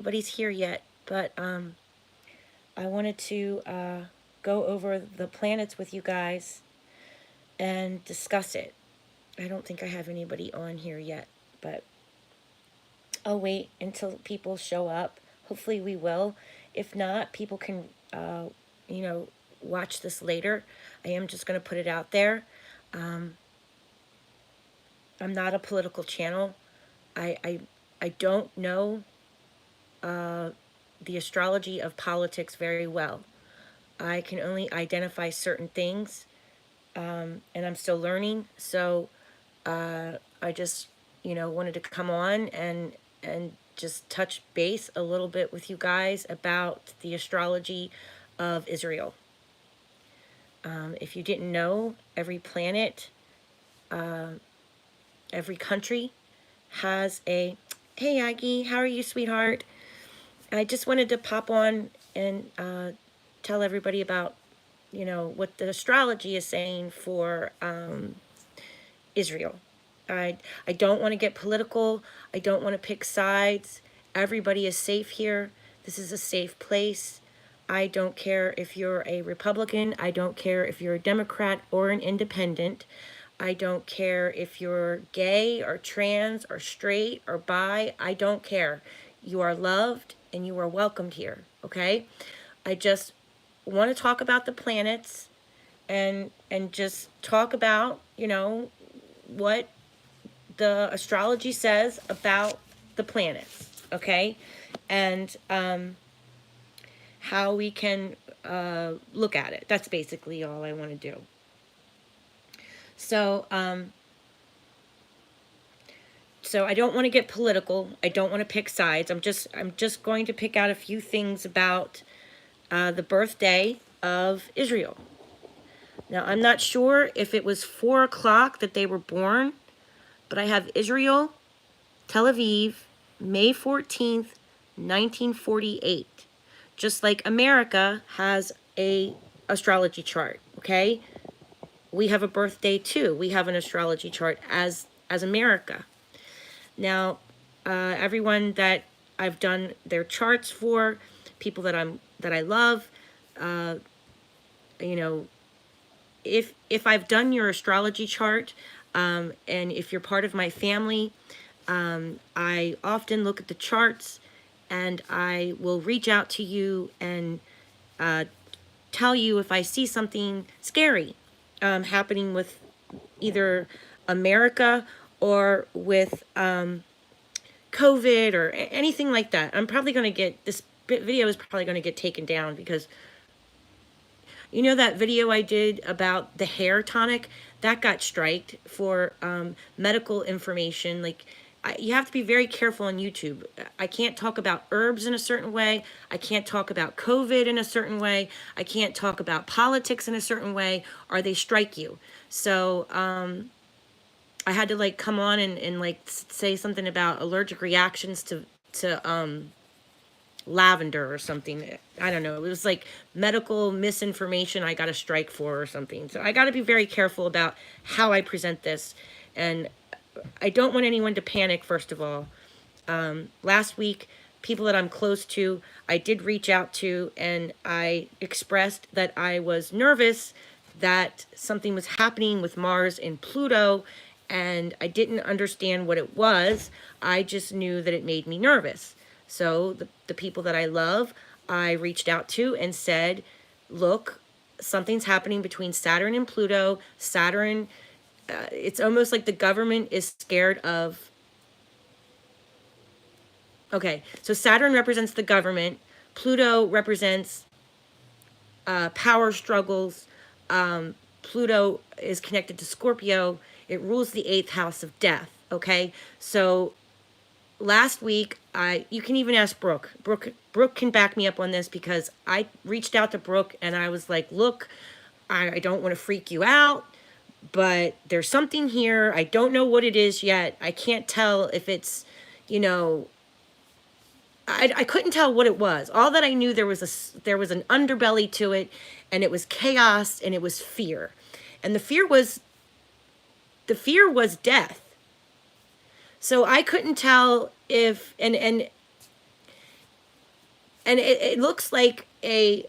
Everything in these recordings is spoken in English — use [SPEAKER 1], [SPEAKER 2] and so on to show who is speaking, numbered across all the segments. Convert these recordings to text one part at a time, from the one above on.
[SPEAKER 1] Nobody's here yet, but I wanted to go over the planets with you guys and discuss it. I don't think I have anybody on here yet, but I'll wait until people show up. Hopefully we will. If not, people can, you know, watch this later. I am just going to put it out there. Um, I'm not a political channel. I don't know the astrology of politics very well. I can only identify certain things, and I'm still learning. So I just, wanted to come on and just touch base a little bit with you guys about the astrology of Israel. If you didn't know, every planet, every country has a. Hey, Aggie, how are you, sweetheart? I just wanted to pop on and tell everybody about, what the astrology is saying for Israel. I don't want to get political. I don't want to pick sides. Everybody is safe here. This is a safe place. I don't care if you're a Republican. I don't care if you're a Democrat or an independent. I don't care if you're gay or trans or straight or bi. I don't care. You are loved and you are welcomed here, okay? I just want to talk about the planets and just talk about, what the astrology says about the planets, okay? And how we can look at it. That's basically all I want to do. So, so I don't want to get political. I don't want to pick sides. I'm just going to pick out a few things about the birthday of Israel. Now, I'm not sure if it was 4 o'clock that they were born, but I have Israel, Tel Aviv, May 14th, 1948. Just like America has a astrology chart, okay? We have a birthday too. We have an astrology chart as America. Now, everyone that I've done their charts for, people that I love, if I've done your astrology chart, and if you're part of my family, I often look at the charts and I will reach out to you and tell you if I see something scary happening with either America or with COVID or anything like that. I'm probably going to get, this video is probably going to get taken down because that video I did about the hair tonic, that got striked for medical information. Like, you have to be very careful on YouTube. I can't talk about herbs in a certain way. I can't talk about COVID in a certain way. I can't talk about politics in a certain way, or they strike you. So I had to come on and say something about allergic reactions to lavender or something. I don't know. It was medical misinformation I got a strike for or something. So I got to be very careful about how I present this. And I don't want anyone to panic, first of all. Last week, people that I'm close to, I did reach out to, and I expressed that I was nervous that something was happening with Mars and Pluto, and I didn't understand what it was. I just knew that it made me nervous. So the people that I love, I reached out to and said, look, something's happening between Saturn and Pluto. Saturn, it's almost like the government is scared of. Okay, so Saturn represents the government. Pluto represents power struggles. Pluto is connected to Scorpio. It rules the 8th house of death, okay? So last week, you can even ask Brooke. Brooke can back me up on this because I reached out to Brooke and I was like, look, I don't want to freak you out, but there's something here. I don't know what it is yet. I can't tell if it's, I couldn't tell what it was. All that I knew, there was an underbelly to it, and it was chaos and it was fear. And the fear was death. So I couldn't tell if, and and it looks like a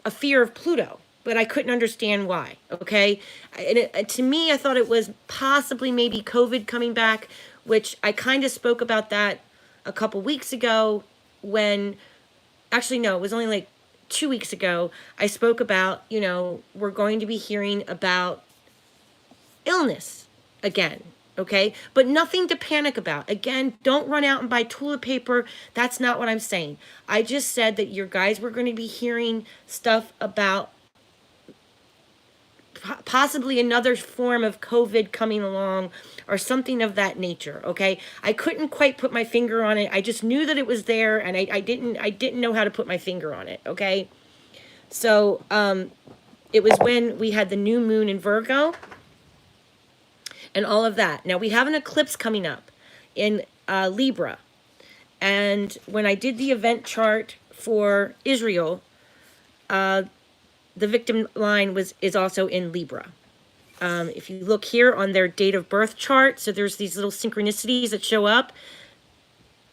[SPEAKER 1] fear of Pluto, but I couldn't understand why. Okay, and to me, I thought it was possibly maybe COVID coming back, which I kind of spoke about that a couple weeks ago when, actually no, it was only like 2 weeks ago. I spoke about, we're going to be hearing about illness again. Okay, but nothing to panic about. Again, don't run out and buy toilet paper. That's not what I'm saying. I just said that your guys were going to be hearing stuff about possibly another form of COVID coming along or something of that nature. Okay, I couldn't quite put my finger on it. I just knew that it was there, and I didn't know how to put my finger on it. Okay, so it was when we had the new moon in Virgo and all of that. Now we have an eclipse coming up in Libra. And when I did the event chart for Israel, the victim line is also in Libra. If you look here on their date of birth chart, so there's these little synchronicities that show up.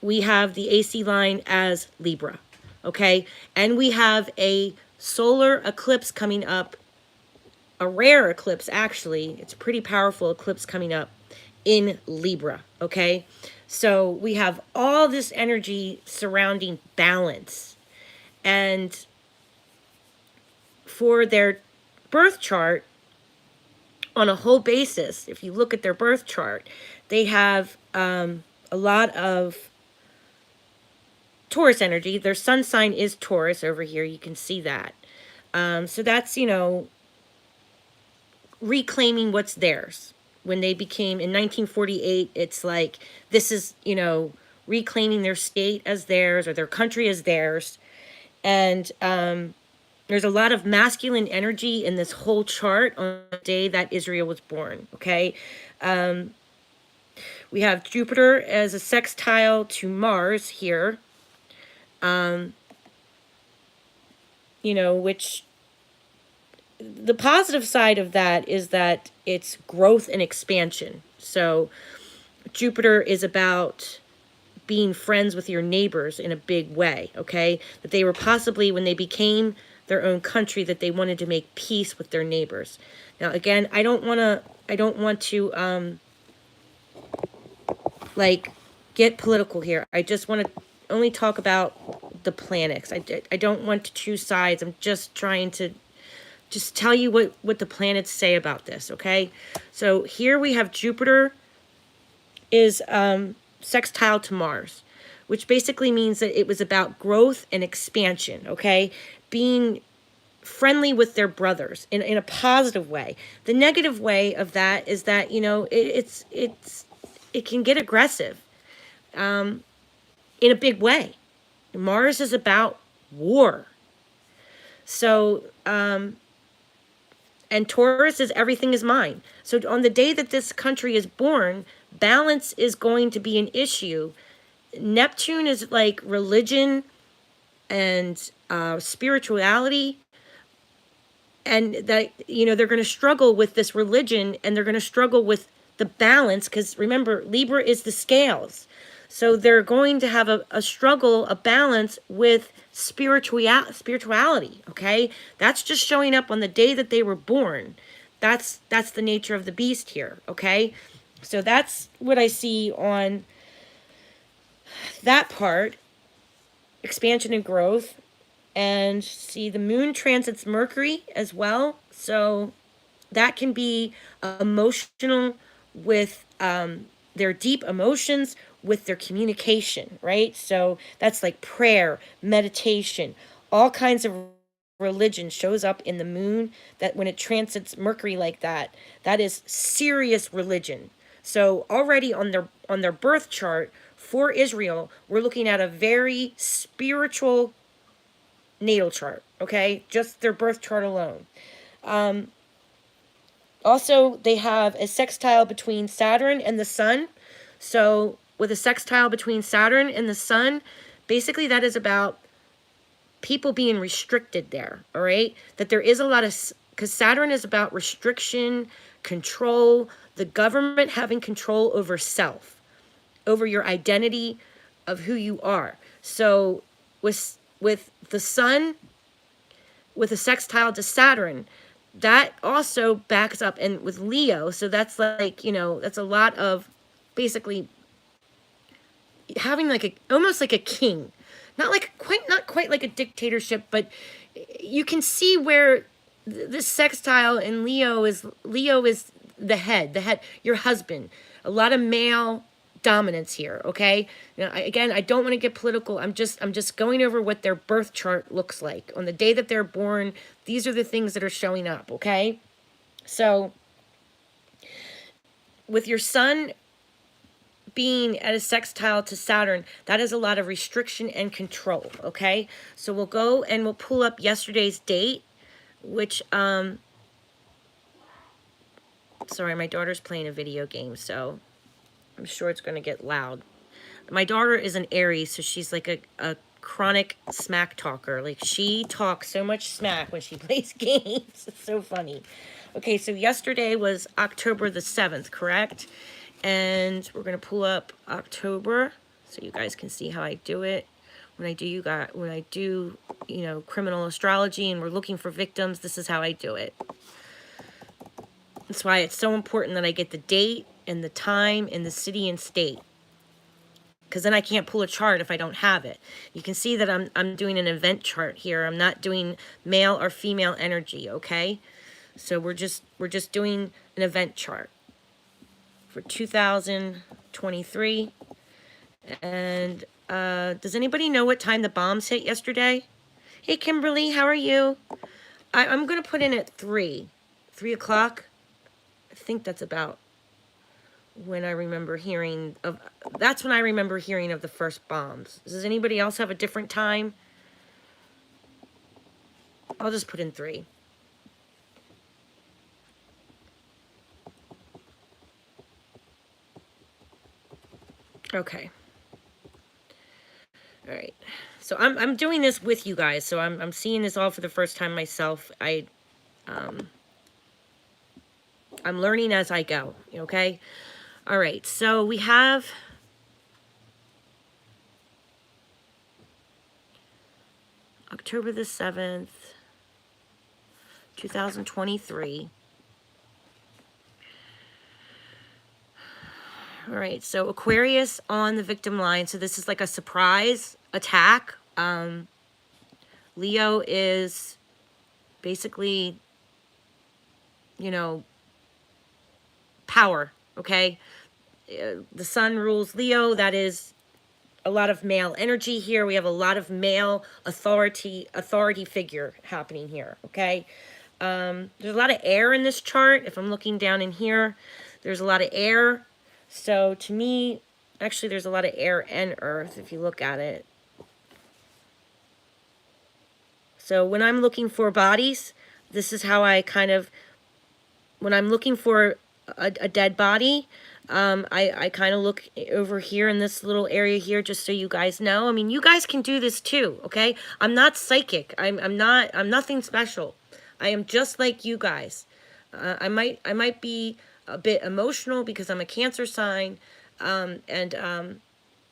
[SPEAKER 1] We have the AC line as Libra, okay? And we have a solar eclipse coming up, a rare eclipse, actually. It's a pretty powerful eclipse coming up in Libra, okay? So we have all this energy surrounding balance. And for their birth chart, on a whole basis, if you look at their birth chart, they have a lot of Taurus energy. Their sun sign is Taurus over here. You can see that. So that's, reclaiming what's theirs. When they became, in 1948, it's like, this is, reclaiming their state as theirs or their country as theirs. And there's a lot of masculine energy in this whole chart on the day that Israel was born, okay? We have Jupiter as a sextile to Mars here, which the positive side of that is that it's growth and expansion. So Jupiter is about being friends with your neighbors in a big way, okay? That they were possibly, when they became their own country, that they wanted to make peace with their neighbors. Now, again, I don't want to get political here. I just want to only talk about the planets. I don't want to choose sides. I'm just trying to just tell you what the planets say about this, okay? So here we have Jupiter is sextile to Mars, which basically means that it was about growth and expansion, okay? Being friendly with their brothers in a positive way. The negative way of that is that, it can get aggressive in a big way. Mars is about war. So, and Taurus is everything is mine. So on the day that this country is born, balance is going to be an issue. Neptune is like religion and spirituality. And that, they're going to struggle with this religion, and they're going to struggle with the balance, because remember, Libra is the scales. So they're going to have a struggle, a balance with spirituality, okay? That's just showing up on the day that they were born. That's the nature of the beast here, okay? So that's what I see on that part, expansion and growth. And see, the moon transits Mercury as well. So that can be emotional with their deep emotions, with their communication, right? So that's like prayer, meditation, all kinds of religion shows up in the moon. That when it transits Mercury like that, that is serious religion. So already on their birth chart for Israel, we're looking at a very spiritual natal chart, okay? Just their birth chart alone. Also, they have a sextile between Saturn and the Sun. So with a sextile between Saturn and the Sun, basically that is about people being restricted there, all right? That there is a lot of, because Saturn is about restriction, control, the government having control over self, over your identity of who you are. So with with the sun, with a sextile to Saturn, that also backs up, and with Leo, so that's like, you know, that's a lot of basically having like a, almost like a king, not quite like a dictatorship, but you can see where this sextile in Leo is the head, your husband, a lot of male dominance here. Okay, now again, I don't want to get political. I'm just going over what their birth chart looks like on the day that they're born. These are the things that are showing up. Okay, so with your sun being at a sextile to Saturn, that is a lot of restriction and control. Okay, so we'll go and we'll pull up yesterday's date, which sorry, my daughter's playing a video game, so I'm sure it's going to get loud. My daughter is an Aries, so she's like a chronic smack talker. Like, she talks so much smack when she plays games. It's so funny. Okay, so yesterday was October the 7th, correct? And we're going to pull up October so you guys can see how I do it. When I do, you know, criminal astrology and we're looking for victims, this is how I do it. That's why it's so important that I get the date and the time and the city and state, because then I can't pull a chart if I don't have it. You can see that I'm doing an event chart here. I'm not doing male or female energy, okay? So we're just doing an event chart for 2023. And does anybody know what time the bombs hit yesterday? Hey, Kimberly, how are you? I'm going to put in at 3 o'clock. I think that's about when I remember hearing of, that's when I remember hearing of the first bombs. Does anybody else have a different time? I'll just put in 3. Okay. All right. So I'm doing this with you guys. So I'm seeing this all for the first time myself. I'm learning as I go, okay? All right, so we have October the 7th, 2023. All right, so Aquarius on the victim line. So this is like a surprise attack. Leo is basically, you know, power, okay? The sun rules Leo. That is a lot of male energy here. We have a lot of male authority figure happening here, okay? There's a lot of air in this chart. If I'm looking down in here, there's a lot of air. So to me, actually, there's a lot of air and earth if you look at it. So when I'm looking for bodies, this is how I kind of, when I'm looking for a dead body, I kind of look over here in this little area here, just so you guys know. I mean, you guys can do this too, okay? I'm not psychic. I'm nothing special. I am just like you guys. I might be a bit emotional because I'm a Cancer sign, you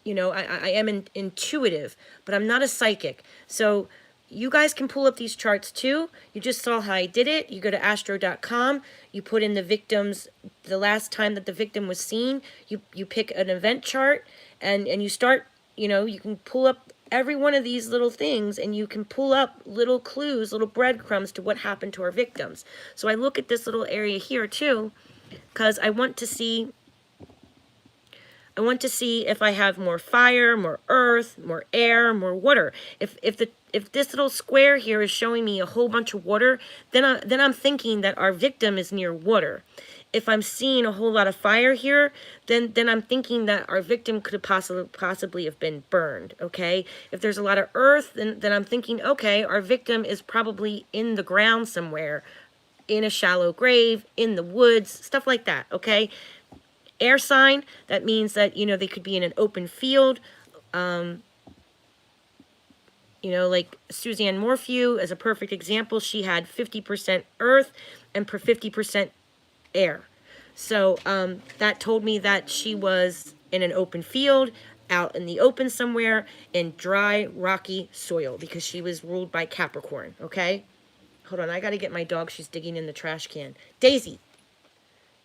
[SPEAKER 1] know, I am intuitive, but I'm not a psychic. So you guys can pull up these charts too. You just saw how I did it. You go to astro.com, you put in the victims, the last time that the victim was seen, you pick an event chart, and you start, you know, you can pull up every one of these little things, and you can pull up little clues, little breadcrumbs to what happened to our victims. So I look at this little area here too, because I want to see if I have more fire, more earth, more air, more water. If this little square here is showing me a whole bunch of water, then I'm thinking that our victim is near water. If I'm seeing a whole lot of fire here, then I'm thinking that our victim could have possibly have been burned, okay? If there's a lot of earth, then I'm thinking, okay, our victim is probably in the ground somewhere, in a shallow grave, in the woods, stuff like that, okay? Air sign, that means that, you know, they could be in an open field. You know, like Suzanne Morphew as a perfect example, she had 50% earth and 50% air. So that told me that she was in an open field, out in the open somewhere in dry, rocky soil because she was ruled by Capricorn, okay? Hold on, I gotta get my dog. She's digging in the trash can. Daisy,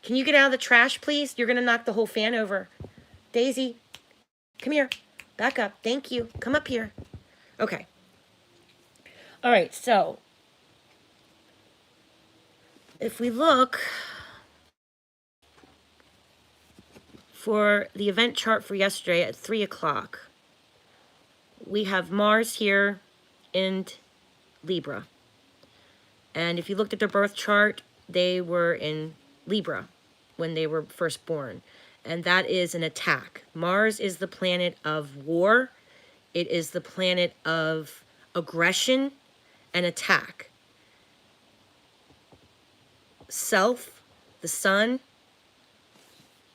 [SPEAKER 1] can you get out of the trash, please? You're gonna knock the whole fan over. Daisy, come here. Back up. Thank you. Come up here. Okay. All right, so if we look for the event chart for yesterday at 3 o'clock, we have Mars here in Libra. And if you looked at their birth chart, they were in Libra when they were first born. And that is an attack. Mars is the planet of war. It is the planet of aggression and attack. Self, the sun,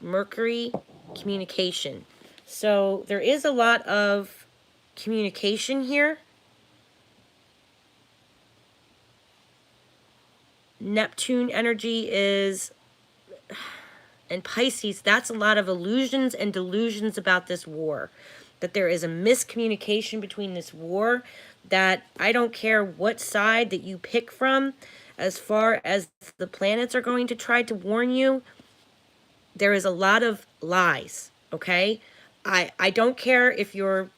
[SPEAKER 1] Mercury, communication. So there is a lot of communication here. Neptune energy is, and Pisces, that's a lot of illusions and delusions about this war. That there is a miscommunication between this war, that I don't care what side that you pick from, as far as the planets are going to try to warn you, there is a lot of lies, okay? I don't care if you're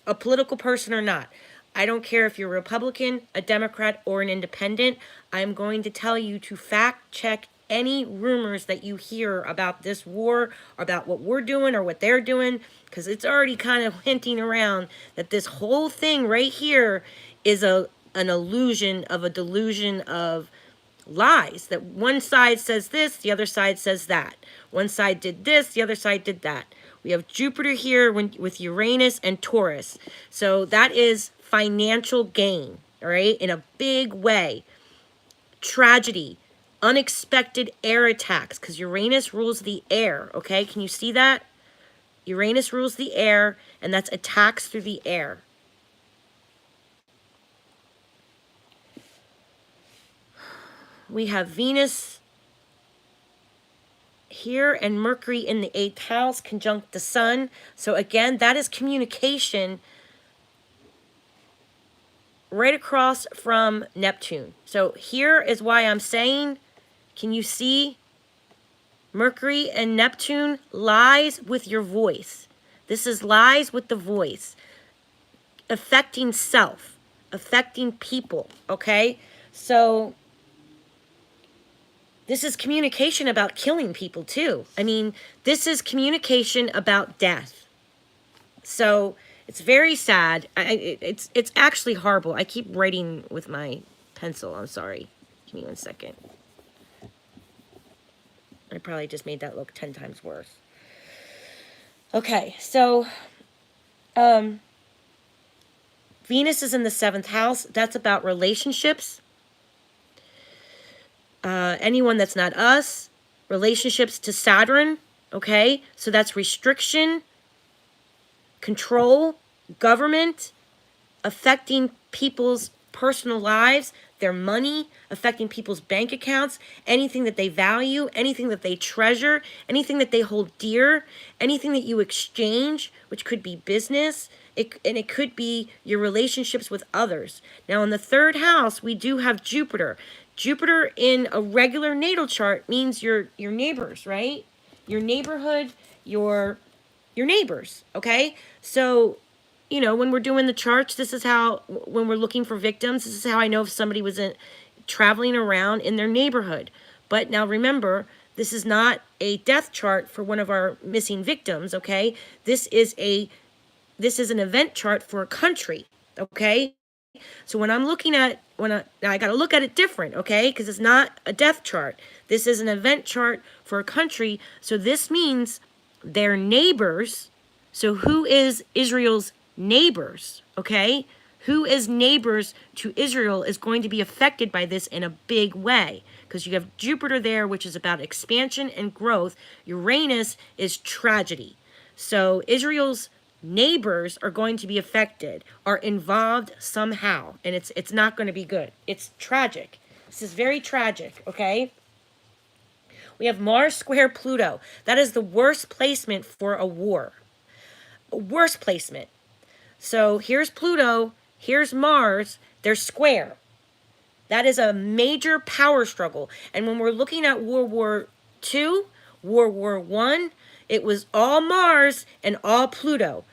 [SPEAKER 1] a political person or not. I don't care if you're a Republican, a Democrat, or an independent. I'm going to tell you to fact check any rumors that you hear about this war, about what we're doing or what they're doing, because it's already kind of hinting around that this whole thing right here is an illusion of a delusion of lies, that one side says this, the other side says that. One side did this, the other side did that. We have Jupiter here with Uranus and Taurus. So that is financial gain, all right, in a big way. Tragedy, unexpected air attacks, because Uranus rules the air, okay? Can you see that? Uranus rules the air, and that's attacks through the air. We have Venus here and Mercury in the 8th house conjunct the sun. So again, that is communication right across from Neptune. So here is why I'm saying, can you see Mercury and Neptune lies with your voice? This is lies with the voice, affecting self, affecting people, okay? So this is communication about killing people too. I mean, this is communication about death. So it's very sad. It's actually horrible. I keep writing with my pencil. I'm sorry. Give me 1 second. I probably just made that look 10 times worse. Okay, so Venus is in the 7th house. That's about relationships. Anyone that's not us, relationships to Saturn, okay? So that's restriction, control, government, affecting people's personal lives, their money, affecting people's bank accounts, anything that they value, anything that they treasure, anything that they hold dear, anything that you exchange, which could be business, and it could be your relationships with others. Now, in the 3rd house, we do have Jupiter. Jupiter in a regular natal chart means your neighbors, right? Your neighborhood, your neighbors, okay? So, you know, when we're doing the charts, this is how, when we're looking for victims, this is how I know if somebody was traveling around in their neighborhood. But now remember, this is not a death chart for one of our missing victims, okay? This is an event chart for a country, okay? So when I'm looking at, now I got to look at it different, okay? Because it's not a death chart. This is an event chart for a country. So this means their neighbors. So who is Israel's neighbors, okay? Who is neighbors to Israel is going to be affected by this in a big way. Because you have Jupiter there, which is about expansion and growth. Uranus is tragedy. So Israel's neighbors are going to be affected, are involved somehow, and it's not going to be good. It's tragic. This is very tragic, okay? We have Mars square Pluto. That is the worst placement for a war, worst placement. So here's Pluto, here's Mars, they're square. That is a major power struggle. And when we're looking at World War II, World War I, it was all Mars and all Pluto.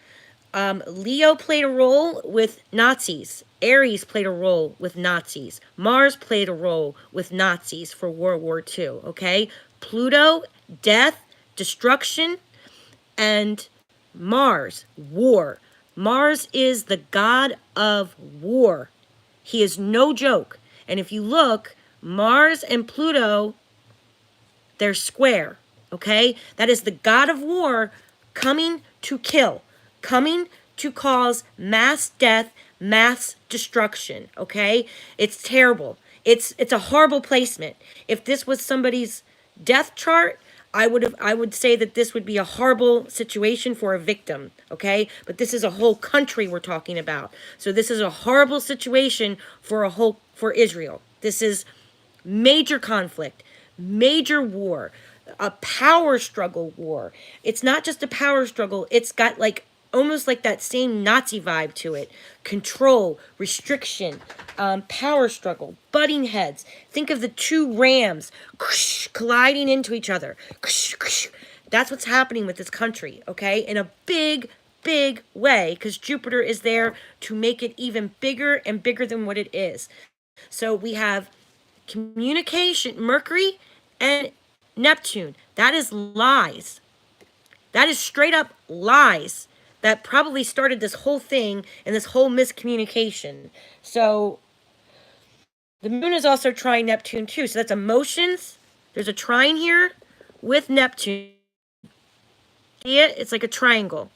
[SPEAKER 1] Leo played a role with Nazis. Aries played a role with Nazis. Mars played a role with Nazis for World War II, okay? Pluto, death, destruction, and Mars, war. Mars is the god of war. He is no joke. And if you look, Mars and Pluto, they're square, okay? That is the god of war coming to kill, coming to cause mass death, mass destruction, okay? It's terrible. It's a horrible placement. If this was somebody's death chart, I would say that this would be a horrible situation for a victim, okay? But this is a whole country we're talking about. So this is a horrible situation for Israel. This is major conflict, major war, a power struggle war. It's not just a power struggle, it's got like almost like that same Nazi vibe to it. Control, restriction, power struggle, butting heads. Think of the two rams colliding into each other. That's what's happening with this country, okay? In a big, big way, because Jupiter is there to make it even bigger and bigger than what it is. So we have communication, Mercury and Neptune. That is lies. That is straight up lies. That probably started this whole thing and this whole miscommunication. So the moon is also trying Neptune too. So that's emotions. There's a trine here with Neptune. See it? It's like a triangle.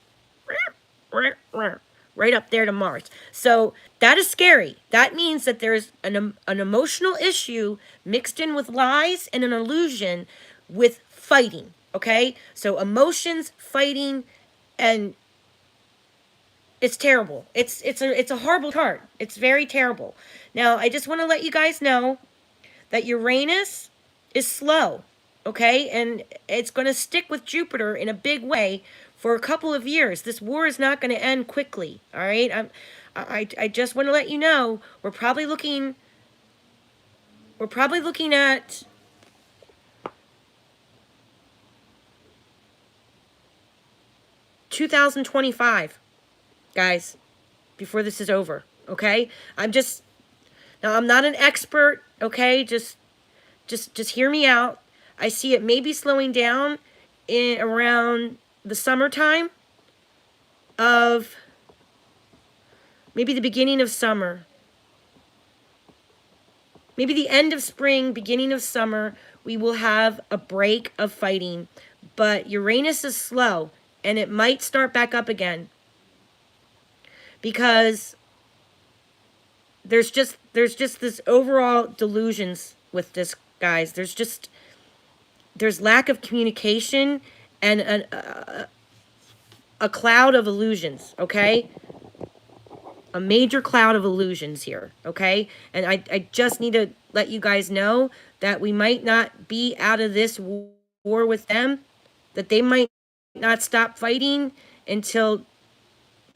[SPEAKER 1] Right up there to Mars. So that is scary. That means that there's an emotional issue mixed in with lies and an illusion with fighting. Okay? So emotions, fighting, and it's terrible. It's a horrible chart. It's very terrible. Now, I just want to let you guys know that Uranus is slow, okay? And it's going to stick with Jupiter in a big way for a couple of years. This war is not going to end quickly, all right? I just want to let you know we're probably looking at (2025). Guys, before this is over, okay? I'm not an expert, okay? Just hear me out. I see it maybe slowing down in around the summertime of maybe the beginning of summer. Maybe the end of spring, beginning of summer, we will have a break of fighting. But Uranus is slow, and it might start back up again. Because there's just this overall delusions with this, guys. There's lack of communication and a cloud of illusions, okay? A major cloud of illusions here, okay? And I just need to let you guys know that we might not be out of this war with them, that they might not stop fighting until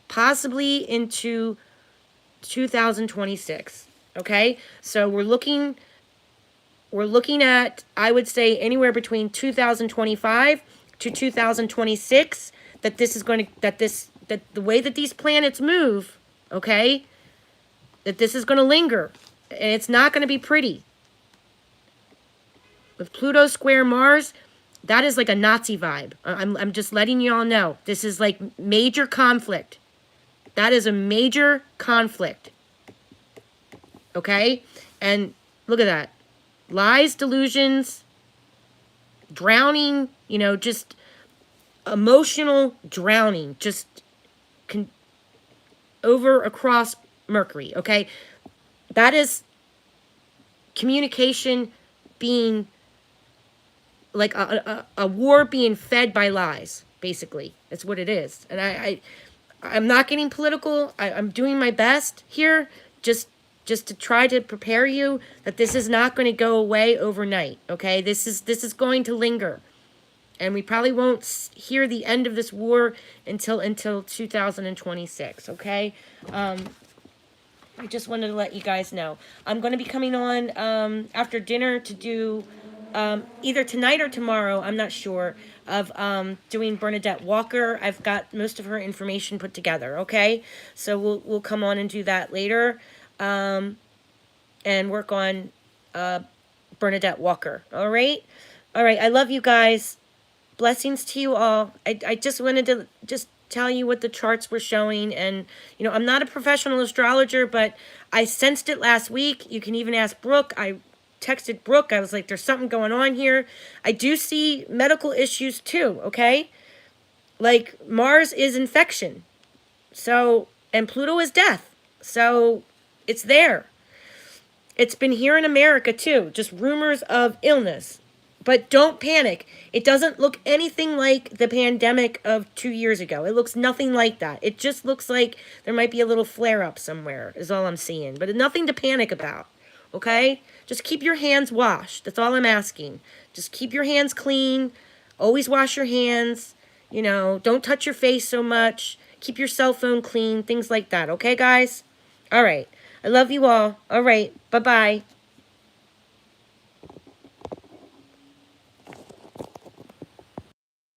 [SPEAKER 1] possibly into 2026, okay? So we're looking at, I would say, anywhere between 2025 to 2026 that the way that these planets move, okay, that this is going to linger, and it's not going to be pretty. With Pluto square Mars, that is like a Nazi vibe. I'm just letting you all know. This is like major conflict. That is a major conflict. Okay? And look at that. Lies, delusions, drowning, just emotional drowning, just over across Mercury, okay? That is communication being like a war being fed by lies, basically. That's what it is. And I'm not getting political. I'm doing my best here just to try to prepare you that this is not going to go away overnight, okay? This is going to linger. And we probably won't hear the end of this war until 2026, okay? I just wanted to let you guys know. I'm going to be coming on after dinner to do either tonight or tomorrow, I'm not sure, of doing Bernadette Walker. I've got most of her information put together, okay? So we'll come on and do that later and work on Bernadette Walker, all right? All right, I love you guys. Blessings to you all. I just wanted to just tell you what the charts were showing. And, you know, I'm not a professional astrologer, but I sensed it last week. You can even ask Brooke. I texted Brooke. I was like, there's something going on here. I do see medical issues too, okay? Like, Mars is infection. So, and Pluto is death. So, it's there. It's been here in America too. Just rumors of illness. But don't panic. It doesn't look anything like the pandemic of 2 years ago. It looks nothing like that. It just looks like there might be a little flare-up somewhere, is all I'm seeing. But nothing to panic about, okay? Just keep your hands washed. That's all I'm asking. Just keep your hands clean. Always wash your hands. You know, don't touch your face so much. Keep your cell phone clean, things like that, okay, guys? All right. I love you all. All right. Bye-bye.